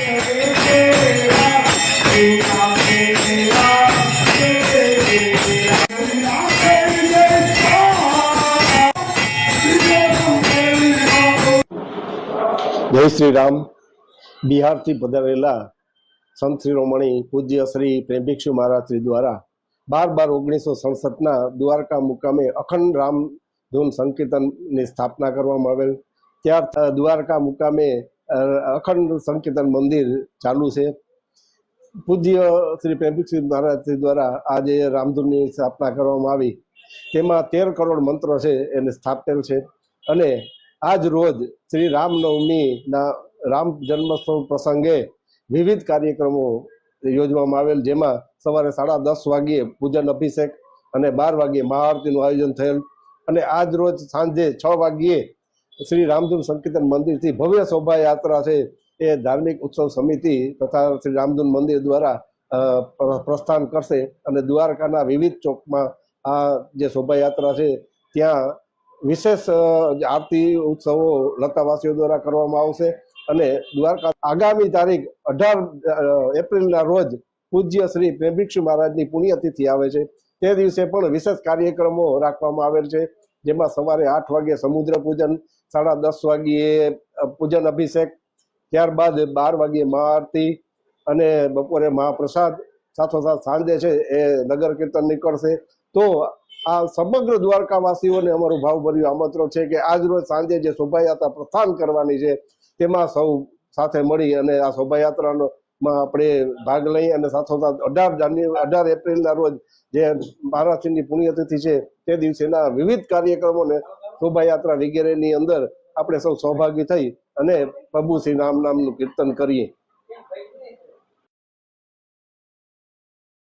જય શ્રી રામ। બિહારથી પધારેલા સંત શિરોમણી પૂજ્ય શ્રી પ્રેમભિક્ષુ મહારાજ શ્રી દ્વારા 12/12/1967 દ્વારકા મુકામે અખંડ રામ ધૂન સંકીર્તનની સ્થાપના કરવામાં આવેલ। ત્યાર દ્વારકા મુકામે અખંડ સંકીર્તન મંદિર ચાલુ છે। પૂજ્ય શ્રી પ્રેમભિક્ષુ મહારાજ શ્રી દ્વારા આજે રામધૂનની સ્થાપના કરવામાં આવી, તેમાં 13 કરોડ મંત્રો છે એને સ્થાપેલ છે। અને આજ રોજ શ્રી રામનવમીના રામ જન્મોત્સવ પ્રસંગે વિવિધ કાર્યક્રમો યોજવામાં આવેલ, જેમાં સવારે 10:30 વાગ્યે પૂજન અભિષેક અને 12 વાગ્યે મહાઆરતીનું આયોજન થયેલ। અને આજ રોજ સાંજે 6 વાગ્યે શ્રી રામધૂન સંકીર્તન મંદિરથી ભવ્ય શોભાયાત્રા છે એ ધાર્મિક ઉત્સવ સમિતિ તથા શ્રી રામધૂન મંદિર દ્વારા પ્રસ્થાન કરશે અને દ્વારકાના વિવિધ ચોકમાં આ જે શોભાયાત્રા છે ત્યાં વિશેષ આરતી ઉત્સવો લતાવાસીઓ દ્વારા કરવામાં આવશે। અને દ્વારકા આગામી તારીખ 18 એપ્રિલના રોજ પૂજ્ય શ્રી પ્રેમભિક્ષુ મહારાજની પુણ્યતિથિ આવે છે, તે દિવસે પણ વિશેષ કાર્યક્રમો રાખવામાં આવેલ છે, જેમાં સવારે 8 વાગ્યે સમુદ્ર પૂજન, 10:30 વાગ્યે પૂજન અભિષેક, ત્યારબાદ 12 વાગ્યે મહાઆરતી અને બપોરે મહાપ્રસાદ, સાથોસાથ સાંજે છે એ નગર કીર્તન નીકળશે। તો આ સમગ્ર દ્વારકાવાસીઓને અમારું ભાવભર્યું આમંત્રણ છે કે આજ રોજ સાંજે જે શોભાયાત્રા પ્રસ્થાન કરવાની છે તેમાં સૌ સાથે મળી અને આ શોભાયાત્રામાં આપણે ભાગ લઈ અને સાથોસાથ 18 એપ્રિલના રોજ જે મહારાજની પુણ્યતિથિ છે તે દિવસેના વિવિધ કાર્યક્રમોને શોભાયાત્રા વગેરેની અંદર આપણે સૌ સહભાગી થઈ અને પ્રભુ શ્રી રામ નામનું કીર્તન કરીએ।